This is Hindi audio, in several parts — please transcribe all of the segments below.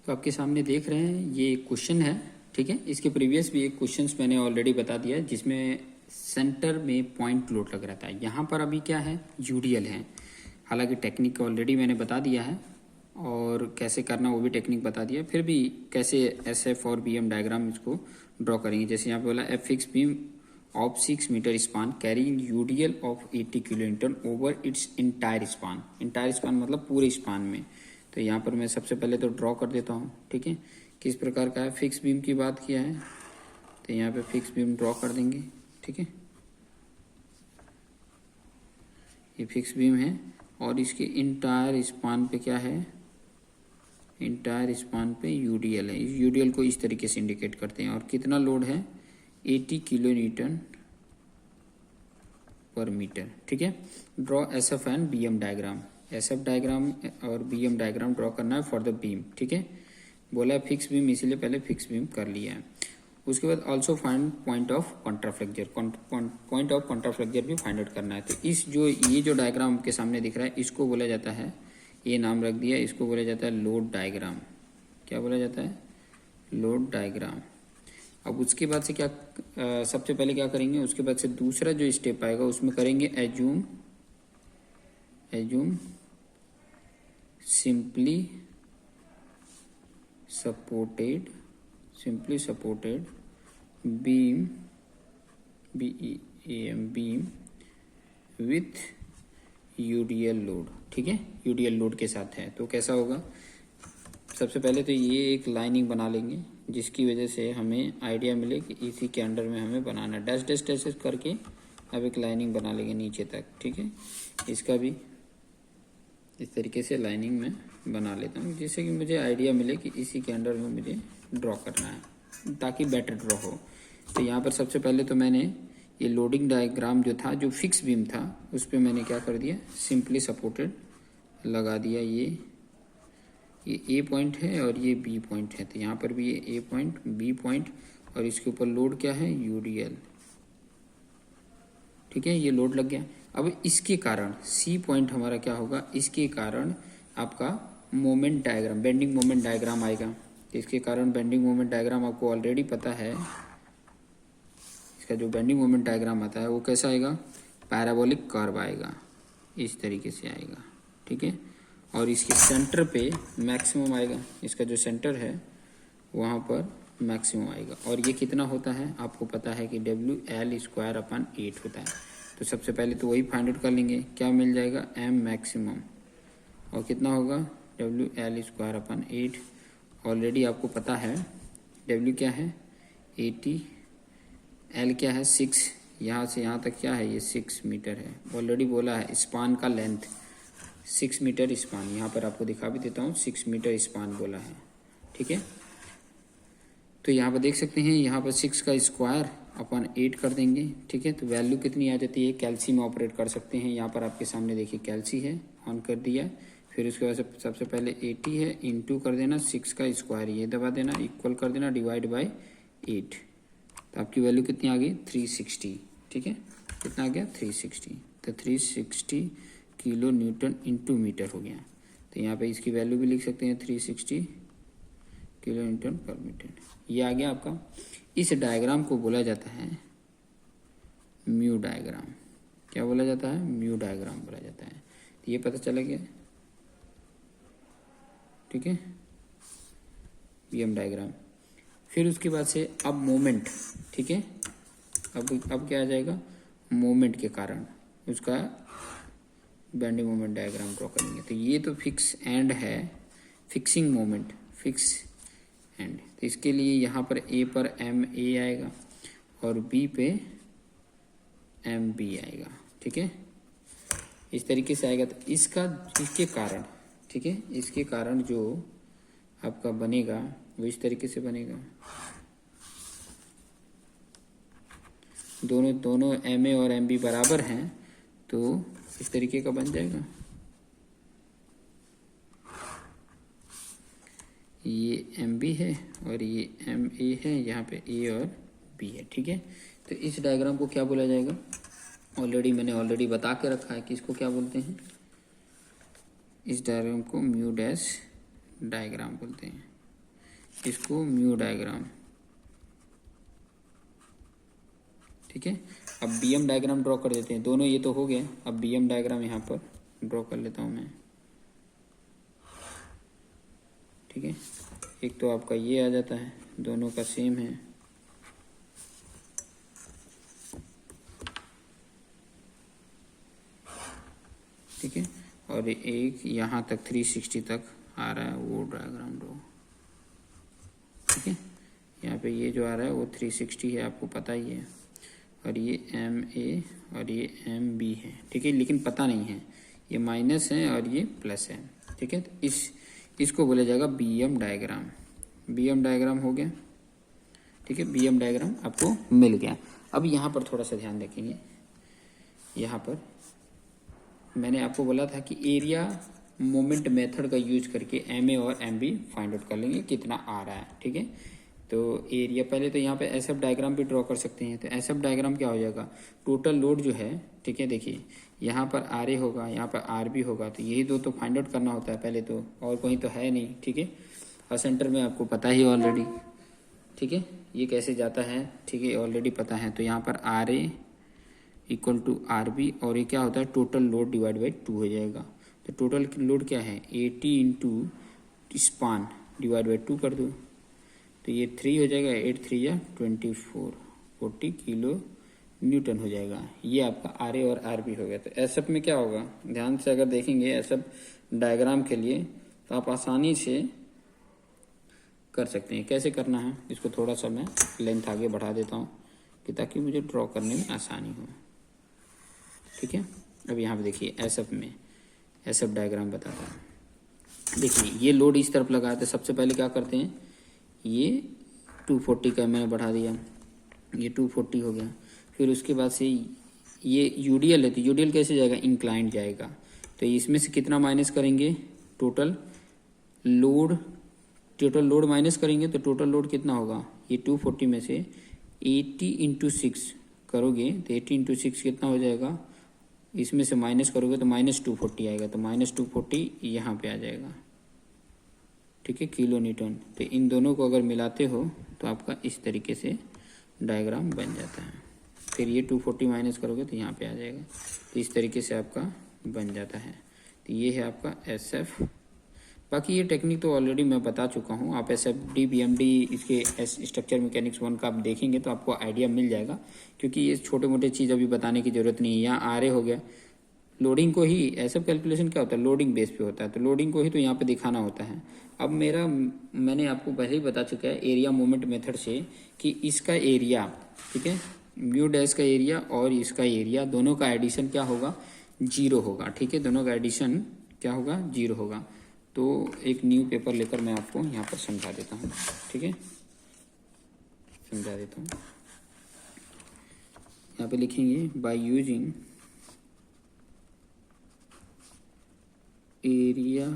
तो आपके सामने देख रहे हैं ये एक क्वेश्चन है, ठीक है। इसके प्रीवियस भी एक क्वेश्चंस मैंने ऑलरेडी बता दिया है जिसमें सेंटर में पॉइंट लोड लग रहा था। यहाँ पर अभी क्या है, यूडीएल है। हालांकि टेक्निक ऑलरेडी मैंने बता दिया है और कैसे करना वो भी टेक्निक बता दिया, फिर भी कैसे एसएफ और बीएम डायग्राम इसको ड्रॉ करेंगे। जैसे यहाँ पे बोला A fix beam of 6 metre span carrying UDL of 80 kilo newton over its entire span. Entire span मतलब पूरे स्पान में। तो यहाँ पर मैं सबसे पहले तो ड्रॉ कर देता हूँ, ठीक है। किस प्रकार का है, फिक्स बीम की बात किया है तो यहाँ पे फिक्स बीम ड्रॉ कर देंगे, ठीक है। ये फिक्स बीम है और इसके इंटायर स्पान पे क्या है, इंटायर स्पान पे यूडीएल है। इस यूडीएल को इस तरीके से इंडिकेट करते हैं और कितना लोड है 80 किलो न्यूटन पर मीटर, ठीक है। Draw SF and BM diagram. SF diagram और बीएम डायग्राम ड्रॉ करना है फॉर द बीम, ठीक है। बोला है फिक्स बीम, इसीलिए पहले फिक्स बीम कर लिया है। उसके बाद also find point of contraflexure. Point of contraflexure भी फाइंड आउट करना है। तो ये जो डायग्राम के सामने दिख रहा है इसको बोला जाता है, ये नाम रख दिया, इसको बोला जाता है लोड डायग्राम। क्या बोला जाता है, लोड डायग्राम। अब उसके बाद से क्या सबसे पहले क्या करेंगे, उसके बाद से दूसरा जो स्टेप आएगा उसमें करेंगे assume simply supported beam beam width UDL load, ठीक है। यूडीएल लोड के साथ है तो कैसा होगा, सबसे पहले तो ये एक लाइनिंग बना लेंगे जिसकी वजह से हमें आइडिया मिले कि इसी के अंडर में हमें बनाना है। डैश डैश डैश करके अब एक लाइनिंग बना लेंगे नीचे तक, ठीक है। इसका भी इस तरीके से लाइनिंग में बना लेता हूँ जिससे कि मुझे आइडिया मिले कि इसी के अंडर में मुझे ड्रॉ करना है ताकि बेटर ड्रॉ हो। तो यहाँ पर सबसे पहले तो मैंने ये लोडिंग डायग्राम जो था, जो फिक्स बीम था, उस पर मैंने क्या कर दिया, सिंपली सपोर्टेड लगा दिया। ये ए पॉइंट है और ये बी पॉइंट है, तो यहाँ पर भी ये ए पॉइंट बी पॉइंट और इसके ऊपर लोड क्या है, यूडीएल, ठीक है। ये लोड लग गया। अब इसके कारण सी पॉइंट हमारा क्या होगा, इसके कारण आपका moment diagram, bending moment diagram आएगा। इसके कारण बेंडिंग मोमेंट डायग्राम आपको ऑलरेडी पता है, इसका जो बेंडिंग मोमेंट डायग्राम आता है वो कैसा आएगा, पैराबोलिक कर्व आएगा, इस तरीके से आएगा, ठीक है। और इसके सेंटर पे मैक्सिमम आएगा, इसका जो सेंटर है वहाँ पर मैक्सिमम आएगा। और ये कितना होता है आपको पता है कि WL²/8 होता है। तो सबसे पहले तो वही फाइंड आउट कर लेंगे, क्या मिल जाएगा, M मैक्सिमम, और कितना होगा WL²/8। ऑलरेडी आपको पता है W क्या है 80, L क्या है 6, यहाँ से यहाँ तक क्या है ये 6 मीटर है। ऑलरेडी बोला है स्पान का लेंथ 6 मीटर स्पान, यहाँ पर आपको दिखा भी देता हूँ, 6 मीटर स्पान बोला है, ठीक है। तो यहाँ पर देख सकते हैं, यहाँ पर 6²/8 कर देंगे, ठीक है। तो वैल्यू कितनी आ जाती है, कैल्सी में ऑपरेट कर सकते हैं। यहाँ पर आपके सामने देखिए कैल्सी है, ऑन कर दिया। फिर उसके बाद सबसे पहले 80 है, इंटू कर देना 6² ये दबा देना, इक्वल कर देना, डिवाइड बाई 8। तो आपकी वैल्यू कितनी आ गई 360, ठीक है। कितना आ गया 360। तो 360 किलो न्यूटन इंटू मीटर हो गया। तो यहाँ पे इसकी वैल्यू भी लिख सकते हैं 360 किलो न्यूटन पर मीटर। ये आ गया आपका। इस डायग्राम को बोला जाता है म्यू डायग्राम। क्या बोला जाता है, म्यू डायग्राम बोला जाता है। तो ये पता चला गया, ठीक है, बीएम डायग्राम। फिर उसके बाद से अब मोमेंट, ठीक है। अब क्या आ जाएगा, मोमेंट के कारण उसका बेंडिंग मोमेंट डायग्राम ड्रॉ करेंगे। तो ये तो फिक्स एंड है, फिक्सिंग मोमेंट, फिक्स एंड। तो इसके लिए यहाँ पर ए पर MA आएगा और बी पे MB आएगा, ठीक है। इस तरीके से आएगा। तो इसके कारण, ठीक है, इसके कारण जो आपका बनेगा वो इस तरीके से बनेगा। दोनों MA और MB बराबर हैं तो इस तरीके का बन जाएगा। ये MB है और ये MA है, यहाँ पे A और B है, ठीक है। तो इस डायग्राम को क्या बोला जाएगा, मैंने बता के रखा है कि इसको क्या बोलते हैं, इस डायग्राम को म्यू डैश डायग्राम बोलते हैं। इसको म्यू डायग्राम, ठीक है। अब बीएम डायग्राम ड्रॉ कर देते हैं, दोनों ये तो हो गए। अब बीएम डायग्राम यहाँ पर ड्रॉ कर लेता हूँ मैं, ठीक है। एक तो आपका ये आ जाता है, दोनों का सेम है, ठीक है। और एक यहाँ तक 360 तक आ रहा है वो डायग्राम ड्रॉ, ठीक है। यहाँ पे ये जो आ रहा है वो 360 है, आपको पता ही है। और ये एम ए और ये एम बी है, ठीक है। लेकिन पता नहीं है, ये माइनस है और ये प्लस है, ठीक है। तो इसको बोला जाएगा बीएम डायग्राम। बीएम डायग्राम हो गया, ठीक है। बीएम डायग्राम आपको मिल गया। अब यहाँ पर थोड़ा सा ध्यान रखेंगे, यहाँ पर मैंने आपको बोला था कि एरिया मोमेंट मेथड का यूज करके एम ए और एम बी फाइंड आउट कर लेंगे कितना आ रहा है, ठीक है। तो एरिया पहले तो यहाँ पे एसएफ डायग्राम भी ड्रॉ कर सकते हैं। तो एसएफ डायग्राम क्या हो जाएगा, टोटल लोड जो है, ठीक है। देखिए यहाँ पर आर ए होगा, यहाँ पर आर बी होगा, तो यही दो तो फाइंड आउट करना होता है पहले तो, और कोई तो है नहीं, ठीक है। और सेंटर में आपको पता ही ऑलरेडी, ठीक है, ये कैसे जाता है, ठीक है, ऑलरेडी पता है। तो यहाँ पर R A equal to R B, और ये क्या होता है, टोटल लोड डिवाइड बाई 2 हो जाएगा। तो टोटल लोड क्या है, 80 इंटू स्पान डिवाइड बाई 2 कर दो, तो ये 3 हो जाएगा, 8 3 या 24, 40 किलो न्यूटन हो जाएगा। ये आपका आर ए और आर बी हो गया। तो एसएफ में क्या होगा, ध्यान से अगर देखेंगे एसएफ डायग्राम के लिए, तो आप आसानी से कर सकते हैं। कैसे करना है, इसको थोड़ा सा मैं लेंथ आगे बढ़ा देता हूँ कि ताकि मुझे ड्रॉ करने में आसानी हो, ठीक है। अब यहाँ पे देखिए एसएफ में एसएफ डायग्राम बताता हूँ। देखिए ये लोड इस तरफ लगा है, तो सबसे पहले क्या करते हैं, ये 240 का मैंने बढ़ा दिया, ये 240 हो गया। फिर उसके बाद से ये यूडीएल है, तो यूडीएल कैसे जाएगा, इंक्लाइंड जाएगा। तो इसमें से कितना माइनस करेंगे, टोटल लोड माइनस करेंगे, तो टोटल लोड कितना होगा, ये 240 में से 80 इंटू 6 करोगे तो 80 इंटू 6 कितना हो जाएगा, इसमें से माइनस करोगे तो -240 आएगा। तो -240 यहाँ पे आ जाएगा, ठीक है, किलो न्यूटन। तो इन दोनों को अगर मिलाते हो तो आपका इस तरीके से डायग्राम बन जाता है। फिर ये 240 माइनस करोगे तो यहाँ पे आ जाएगा। तो इस तरीके से आपका बन जाता है। तो ये है आपका एसएफ। बाकी ये टेक्निक तो ऑलरेडी मैं बता चुका हूँ। आप एसएफडी बीएमडी इसके स्ट्रक्चर मैकेनिक्स 1 का आप देखेंगे तो आपको आइडिया मिल जाएगा, क्योंकि ये छोटे मोटे चीज़ अभी बताने की ज़रूरत नहीं है। यहाँ आर ए हो गया, लोडिंग को ही एसएफ कैलकुलेशन क्या होता है, लोडिंग बेस पे होता है, तो लोडिंग को ही तो यहाँ पे दिखाना होता है। अब मैंने आपको पहले ही बता चुका है एरिया मोमेंट मेथड से कि इसका एरिया, ठीक है, म्यू डैश का एरिया और इसका एरिया दोनों का एडिशन क्या होगा, 0 होगा, ठीक है। दोनों का एडिशन क्या होगा, 0 होगा। तो एक न्यू पेपर लेकर मैं आपको यहाँ पर समझा देता हूँ, ठीक है, समझा देता हूँ। यहाँ पे लिखेंगे by using area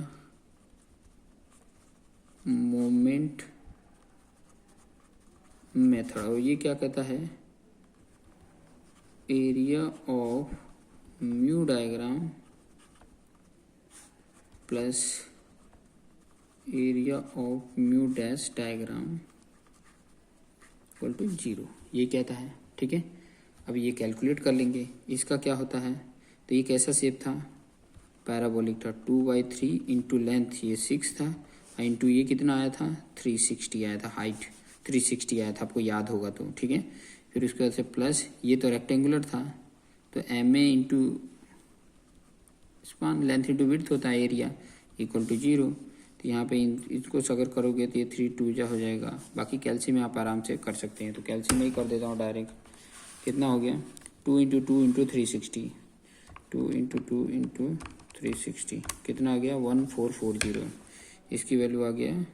moment method, और ये क्या कहता है, area of mu diagram plus area of mu dash diagram equal to 0, ये कहता है, ठीक है। अब ये कैलकुलेट कर लेंगे, इसका क्या होता है। तो ये कैसा शेप था, पैराबोलिक था, 2/3 इंटू लेंथ ये 6 था, इंटू ये कितना आया था, 360 आया था, हाइट 360 आया था, आपको याद होगा तो, ठीक है। फिर उसके बाद से प्लस ये तो रेक्टेंगुलर था, तो M A into span, length into width होता है एरिया, इक्वल टू 0। तो यहाँ पे इसको अगर करोगे तो ये 3 2 जा हो जाएगा। बाकी कैल्शियम में आप आराम से कर सकते हैं, तो कैल्शियम में ही कर देता हूँ डायरेक्ट। कितना हो गया, 2 इंटू 2 इंटू 360, 2 इंटू 2 इंटू 360 कितना आ गया, 1440। इसकी वैल्यू आ गया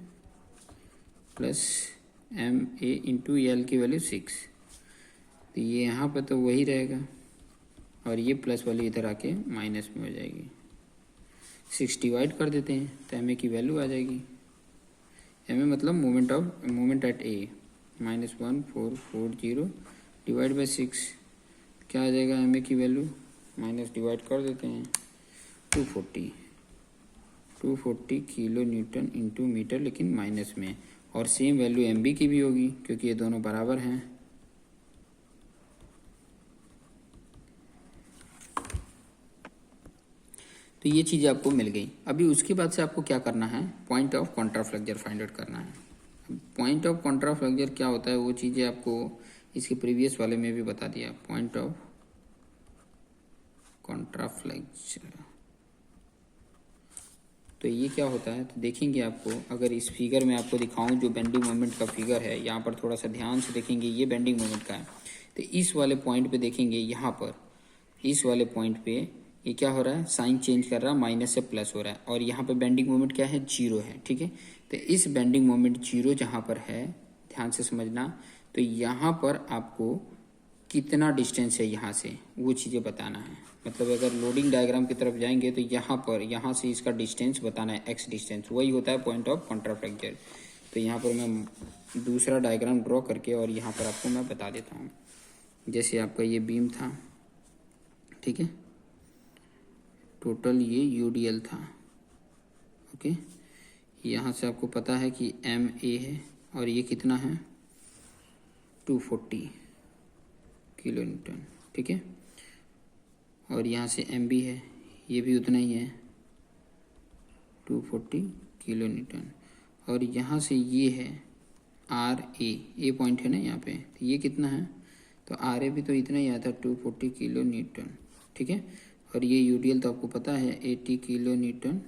plus M A into L की वैल्यू 6। तो ये यहाँ पर तो वही रहेगा, और ये प्लस वाली इधर आके माइनस में हो जाएगी। 6 डिवाइड कर देते हैं तो एम ए की वैल्यू आ जाएगी। एम ए मतलब moment at A, -1440 divide by 6 क्या आ जाएगा, एम ए की वैल्यू माइनस डिवाइड कर देते हैं 240 240 किलो न्यूटन इंटू मीटर, लेकिन माइनस में, और सेम वैल्यू एम बी की भी होगी क्योंकि ये दोनों बराबर हैं। तो ये चीज़ आपको मिल गई। अभी उसके बाद से आपको क्या करना है, point of contraflexure find out करना है। पॉइंट ऑफ कॉन्ट्राफ्लेक्चर क्या होता है वो चीज़ें आपको इसके प्रीवियस वाले में भी बता दिया। पॉइंट ऑफ कॉन्ट्राफ्लेक्चर तो ये क्या होता है, तो देखेंगे आपको, अगर इस फिगर में आपको दिखाऊं जो बेंडिंग मोमेंट का फिगर है, यहाँ पर थोड़ा सा ध्यान से देखेंगे, ये बेंडिंग मोमेंट का है। तो इस वाले पॉइंट पे देखेंगे, यहाँ पर इस वाले पॉइंट पे ये क्या हो रहा है, साइन चेंज कर रहा है, माइनस से प्लस हो रहा है, और यहाँ पे बेंडिंग मोमेंट क्या है, जीरो है। ठीक है, तो इस बेंडिंग मोमेंट जीरो जहाँ पर है, ध्यान से समझना, तो यहाँ पर आपको कितना डिस्टेंस है यहाँ से वो चीज़ें बताना है। मतलब अगर लोडिंग डायग्राम की तरफ जाएंगे तो यहाँ पर, यहाँ से इसका डिस्टेंस बताना है, एक्स डिस्टेंस, वही होता है पॉइंट ऑफ कॉन्ट्राफ्लेक्चर। तो यहाँ पर मैं दूसरा डायग्राम ड्रॉ करके और यहाँ पर आपको मैं बता देता हूँ। जैसे आपका ये बीम था, ठीक है, टोटल ये यूडीएल था, ओके, यहाँ से आपको पता है कि एम ए है और ये कितना है, 240 किलो न्यूटन, ठीक है, और यहाँ से एम बी है, ये भी उतना ही है, 240 किलो न्यूटन, और यहाँ से ये है आर ए पॉइंट है ना यहाँ पे, तो ये कितना है, तो आर ए भी तो इतना ही आता है, 240 किलो न्यूटन, ठीक है, और ये यूडीएल तो आपको पता है 80 किलो न्यूटन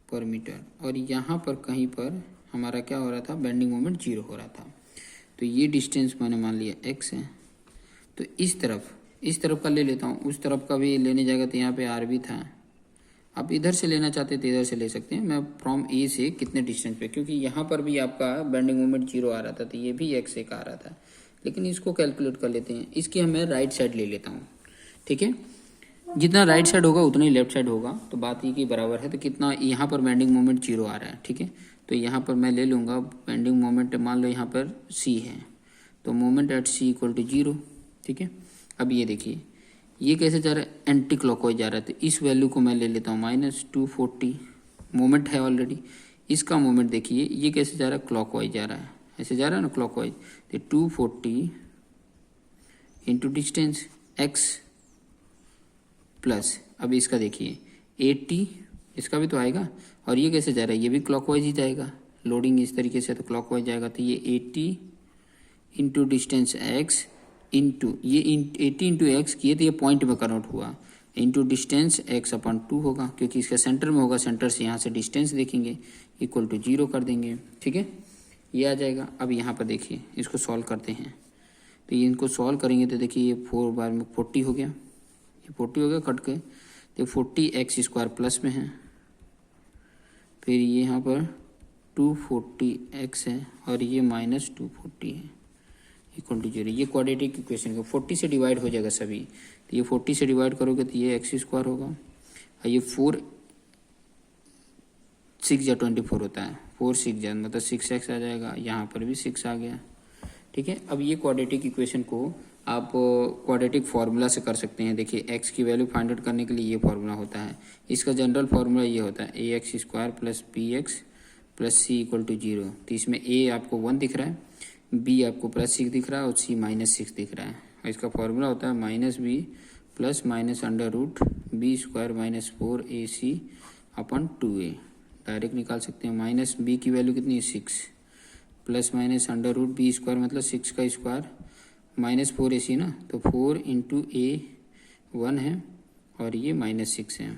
पर मीटर, और यहाँ पर कहीं पर हमारा क्या हो रहा था, बेंडिंग मोमेंट जीरो हो रहा था। तो ये डिस्टेंस मैंने मान लिया एक्स है। तो इस तरफ का ले लेता हूँ, उस तरफ का भी लेने जाएगा तो यहाँ पे आर भी था। आप इधर से लेना चाहते तो इधर से ले सकते हैं। मैं फ्रॉम ए से कितने डिस्टेंस पे, क्योंकि यहाँ पर भी आपका बेंडिंग मोमेंट जीरो आ रहा था, तो ये भी एक्स एक आ रहा था, लेकिन इसको कैलकुलेट कर लेते हैं। इसकी हमें राइट साइड ले लेता हूँ, ठीक है, जितना राइट साइड होगा उतना ही लेफ्ट साइड होगा, तो बात ये की बराबर है। तो कितना यहाँ पर बेंडिंग मोमेंट जीरो आ रहा है, ठीक है, तो यहाँ पर मैं ले लूँगा बेंडिंग मोमेंट, मान लो यहाँ पर सी है, तो moment at C equal to zero, ठीक है। अब ये देखिए ये कैसे जा रहा है, एंटी क्लॉकवाइज जा रहा है, तो इस वैल्यू को मैं ले लेता हूँ -240, मोमेंट है ऑलरेडी। इसका मोमेंट देखिए ये कैसे जा रहा है, क्लॉकवाइज जा रहा है, ऐसे जा रहा है ना क्लॉकवाइज, तो 240 इंटू डिस्टेंस एक्स प्लस, अब इसका देखिए 80, इसका भी तो आएगा, और ये कैसे जा रहा है, ये भी क्लॉकवाइज ही जाएगा, लोडिंग इस तरीके से तो क्लॉकवाइज जाएगा, तो ये 80 इंटू डिस्टेंस एक्स इंटू ये 80 इंटू एक्स किए तो ये पॉइंट में कन्वर्ट हुआ, इंटू डिस्टेंस एक्स अपॉन 2 होगा, क्योंकि इसका सेंटर में होगा, सेंटर से यहाँ से डिस्टेंस देखेंगे इक्वल टू 0 कर देंगे, ठीक है, ये आ जाएगा। अब यहाँ पर देखिए इसको सॉल्व करते हैं, तो ये इनको सॉल्व करेंगे तो देखिए ये 4 बार में 40 हो गया, ये 40 हो गया कट के, तो 40 एक्स स्क्वायर प्लस में है, फिर ये यहाँ पर 240 एक्स है और ये -240 है, इक्वल टू 0। ये क्वाड्रेटिक इक्वेशन को 40 से डिवाइड हो जाएगा सभी, तो ये 40 से डिवाइड करोगे तो ये एक्स स्क्वायर होगा, और ये 4 6 या 24 होता है, 4 6 जा मतलब 6x आ जाएगा, यहाँ पर भी 6 आ गया, ठीक है। अब ये क्वाड्रेटिक इक्वेशन को आप क्वाड्रेटिक फार्मूला से कर सकते हैं। देखिए x की वैल्यू फाइंड आउट करने के लिए ये फार्मूला होता है, इसका जनरल फार्मूला ये होता है ax square plus bx plus C equal to 0। तो इसमें a आपको 1 दिख रहा है, b आपको +6 दिख रहा है और c -6 दिख रहा है, और इसका फार्मूला होता है -b plus -√b square -4ac अपन 2a। डायरेक्ट निकाल सकते हैं, -b की वैल्यू कितनी है 6, प्लस -√b स्क्वायर मतलब 6 का स्क्वायर -4ac ना, तो 4 इंटू ए 1 है और ये -6 है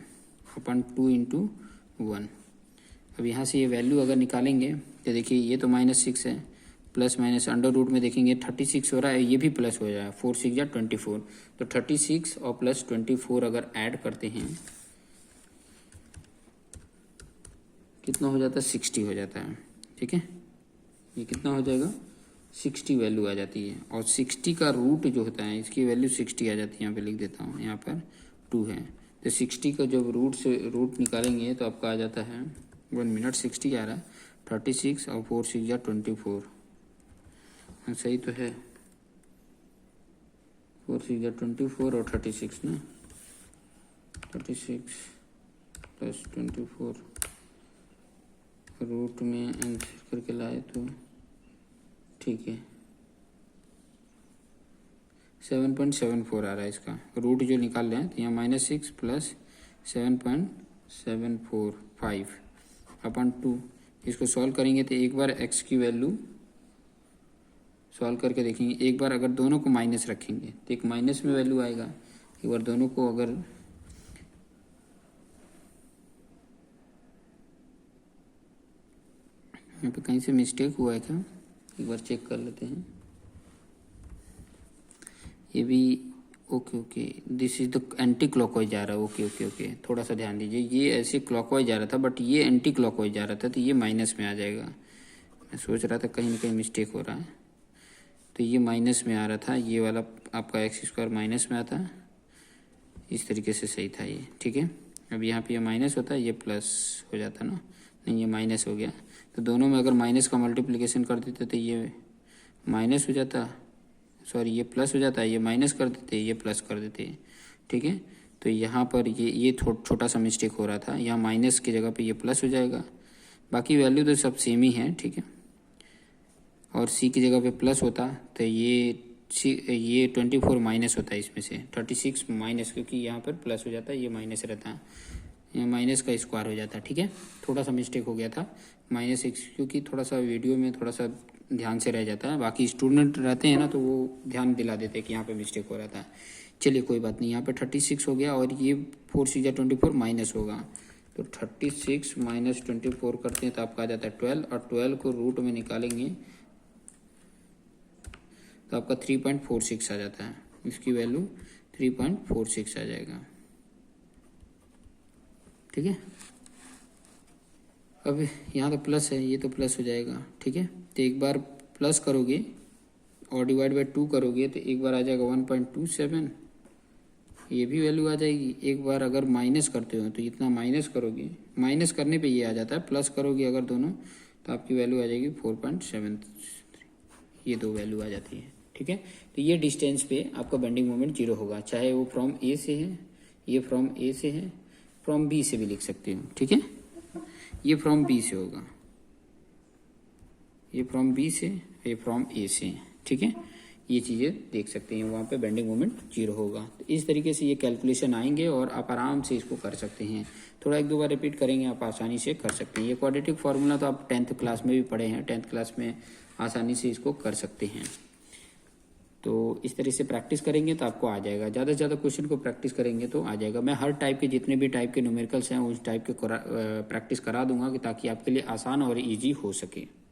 अपन 2 इंटू 1। अब यहाँ से ये वैल्यू अगर निकालेंगे तो देखिए ये तो -6 है, प्लस माइनस अंडर रूट में देखेंगे 36 हो रहा है, ये भी प्लस हो जाएगा, 4 6 या 24, तो 36 और प्लस 24 अगर ऐड करते हैं कितना हो जाता है, 60 हो जाता है, ठीक है। ये कितना हो जाएगा, 60 वैल्यू आ जाती है, और 60 का रूट जो होता है इसकी वैल्यू 60 आ जाती है। यहाँ पे लिख देता हूँ, यहाँ पर 2 है, तो 60 का जब रूट निकालेंगे तो आपका आ जाता है 1 मिनट 60 आ रहा है, 36 और 4 6 या 24, हाँ सही तो है, 4 6 या 24 और 36 ना, 36 प्लस 24 रूट में आंसर करके लाए तो ठीक है। 7.74 आ रहा है इसका रूट जो निकाल रहे हैं, तो यहाँ -6 प्लस 7.745 अपन 2। इसको सॉल्व करेंगे तो एक बार x की वैल्यू सॉल्व करके देखेंगे। एक बार अगर दोनों को माइनस रखेंगे तो एक माइनस में वैल्यू आएगा। एक बार दोनों को अगर यहाँ पे कहीं से मिस्टेक हुआ है क्या, एक बार चेक कर लेते हैं। ये भी okay, this is the anti clockwise जा रहा है। ओके, थोड़ा सा ध्यान दीजिए। ये ऐसे क्लॉकवाइज जा रहा था बट ये एंटी क्लॉकवाइज जा रहा था, तो ये माइनस में आ जाएगा। मैं सोच रहा था कहीं ना कहीं मिस्टेक हो रहा है, तो ये माइनस में आ रहा था। ये वाला आपका x² माइनस में आता, इस तरीके से सही था ये, ठीक है। अब यहाँ पे ये माइनस होता है, ये प्लस हो जाता ना, नहीं ये माइनस हो गया। तो दोनों में अगर माइनस का मल्टीप्लिकेशन कर देते तो ये माइनस हो जाता, सॉरी ये प्लस हो जाता है। ये माइनस कर देते, ये प्लस कर देते, ठीक है। तो यहाँ पर ये छोटा सा मिस्टेक हो रहा था। यहाँ माइनस की जगह पे ये प्लस हो जाएगा। बाकी वैल्यू तो सब सेम ही है, ठीक है। और सी की जगह पे प्लस होता तो ये 24 माइनस होता है इसमें से 36 माइनस, क्योंकि यहाँ पर प्लस हो जाता है, ये माइनस रहता है, ये माइनस का स्क्वायर हो जाता है, ठीक है। थोड़ा सा मिस्टेक हो गया था -6, क्योंकि थोड़ा सा वीडियो में थोड़ा सा ध्यान से रह जाता है। बाकी स्टूडेंट रहते हैं ना तो वो ध्यान दिला देते हैं कि यहाँ पे मिस्टेक हो रहा था। चलिए कोई बात नहीं, यहाँ पे 36 हो गया और ये 4 6 24 माइनस होगा, तो 36 माइनस 24 करते हैं तो आपका आ जाता है 12, और 12 को रूट में निकालेंगे तो आपका 3.46 आ जाता है। इसकी वैल्यू 3.46 आ जाएगा, ठीक है। अब यहाँ तो प्लस है, ये तो प्लस हो जाएगा, ठीक है। तो एक बार प्लस करोगे और डिवाइड बाय 2 करोगे तो एक बार आ जाएगा 1.27, ये भी वैल्यू आ जाएगी। एक बार अगर माइनस करते हो तो इतना माइनस करोगे, माइनस करने पे ये आ जाता है, प्लस करोगे अगर दोनों तो आपकी वैल्यू आ जाएगी 4.7, ये दो वैल्यू आ जाती है, ठीक है। तो ये डिस्टेंस पे आपका बेंडिंग मोमेंट 0 होगा, चाहे वो फ्रॉम ए से है, ये फ्रॉम ए से है, फ्रॉम बी से भी लिख सकते हो, ठीक है। ये फ्रॉम बी से होगा, ये फ्रॉम बी से, ये फ्रॉम ए से, ठीक है। ये चीज़ें देख सकते हैं, वहाँ पे बेंडिंग मोमेंट 0 होगा। तो इस तरीके से ये कैलकुलेशन आएंगे और आप आराम से इसको कर सकते हैं। थोड़ा 1 2 बार रिपीट करेंगे, आप आसानी से कर सकते हैं। ये क्वाड्रेटिक फार्मूला तो आप 10th क्लास में भी पढ़े हैं, 10th क्लास में आसानी से इसको कर सकते हैं। तो इस तरह से प्रैक्टिस करेंगे तो आपको आ जाएगा। ज़्यादा से ज़्यादा क्वेश्चन को प्रैक्टिस करेंगे तो आ जाएगा। मैं हर टाइप के जितने भी टाइप के न्यूमेरिकल्स हैं उस टाइप के प्रैक्टिस करा दूंगा कि ताकि आपके लिए आसान और ईजी हो सके।